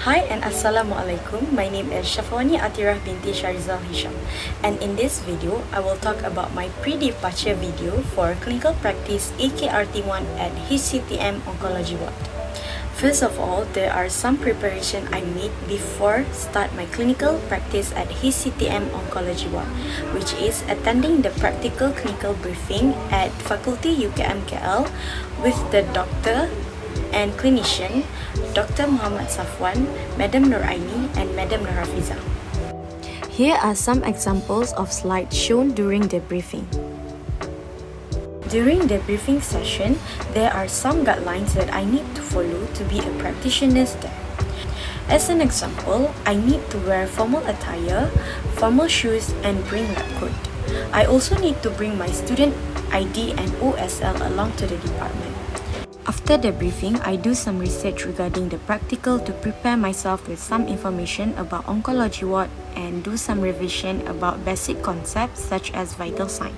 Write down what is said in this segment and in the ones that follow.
Hi and Assalamualaikum. My name is Shafawani Atirah binti Sharizal Hisham, and in this video, I will talk about my pre-departure video for clinical practice AKRT1 at HCTM Oncology Ward. First of all, there are some preparation I made before start my clinical practice at HCTM Oncology Ward, which is attending the practical clinical briefing at Faculty UKM KL with the doctor and clinician, Dr. Muhammad Safwan, Madam Nuraini, and Madam Nurafiza. Here are some examples of slides shown during the briefing. During the briefing session, there are some guidelines that I need to follow to be a practitioner there. As an example, I need to wear formal attire, formal shoes, and bring lab coat. I also need to bring my student ID and OSL along to the department. After the briefing, I do some research regarding the practical to prepare myself with some information about oncology ward and do some revision about basic concepts such as vital sign.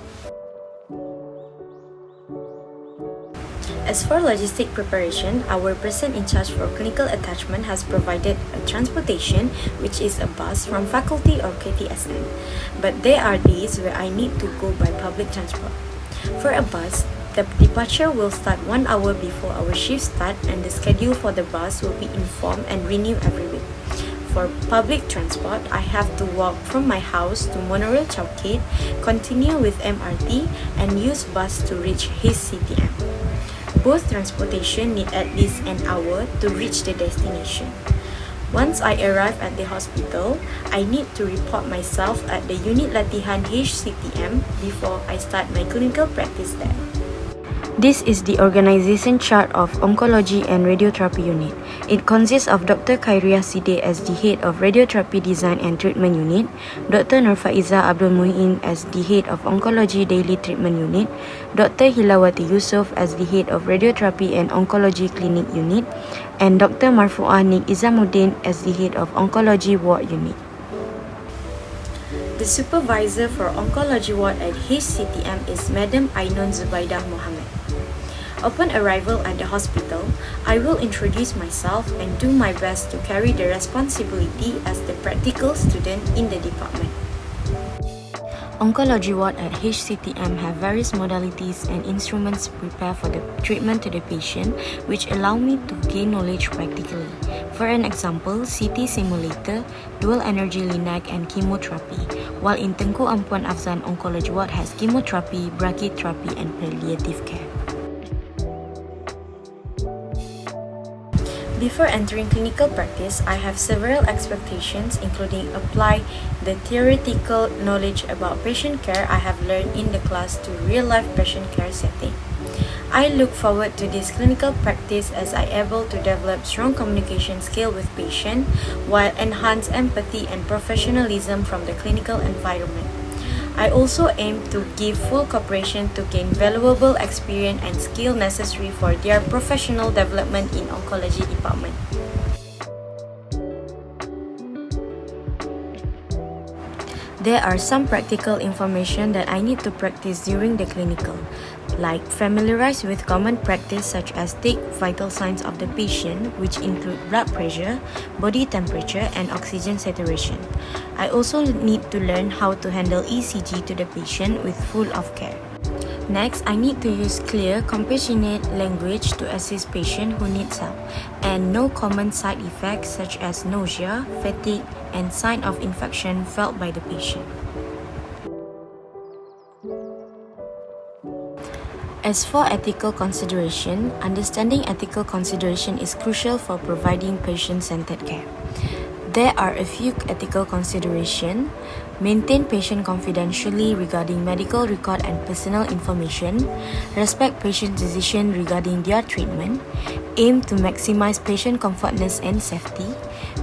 As for logistic preparation, our person in charge for clinical attachment has provided a transportation, which is a bus from faculty or KTSM. But there are days where I need to go by public transport. For a bus, the departure will start 1 hour before our shift start, and the schedule for the bus will be informed and renewed every week. For public transport, I have to walk from my house to Monorail Chowkit, continue with MRT, and use bus to reach his CTM. Both transportation need at least an hour to reach the destination. Once I arrive at the hospital, I need to report myself at the unit latihan HCTM before I start my clinical practice there. This is the organization chart of Oncology and Radiotherapy Unit. It consists of Dr. Khairia Side as the head of Radiotherapy Design and Treatment Unit, Dr. Nurfaiza Abdul Muin as the head of Oncology Daily Treatment Unit, Dr. Hilawati Yusof as the head of Radiotherapy and Oncology Clinic Unit, and Dr. Marfuah Nik Izamuddin as the head of Oncology Ward Unit. The supervisor for Oncology Ward at HCTM is Madam Ainun Zubaidah Mohammed. Upon arrival at the hospital, I will introduce myself and do my best to carry the responsibility as the practical student in the department. Oncology ward at HCTM have various modalities and instruments to prepare for the treatment to the patient, which allow me to gain knowledge practically. For an example, CT simulator, dual energy linac, and chemotherapy, while in Tengku Ampuan Afzan Oncology ward has chemotherapy, brachytherapy, and palliative care. Before entering clinical practice, I have several expectations, including apply the theoretical knowledge about patient care I have learned in the class to real-life patient care setting. I look forward to this clinical practice as I am able to develop strong communication skill with patient while enhance empathy and professionalism from the clinical environment. I also aim to give full cooperation to gain valuable experience and skill necessary for their professional development in oncology department. There are some practical information that I need to practice during the clinical, like familiarize with common practice such as take vital signs of the patient, which include blood pressure, body temperature, and oxygen saturation. I also need to learn how to handle ECG to the patient with full of care. Next, I need to use clear, compassionate language to assist patient who needs help, and no common side effects such as nausea, fatigue, and sign of infection felt by the patient. As for ethical consideration, understanding ethical consideration is crucial for providing patient-centered care. There are a few ethical considerations. Maintain patient confidentially regarding medical record and personal information. Respect patient decision regarding their treatment. Aim to maximize patient comfortness and safety.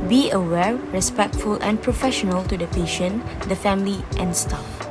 Be aware, respectful, and professional to the patient, the family, and staff.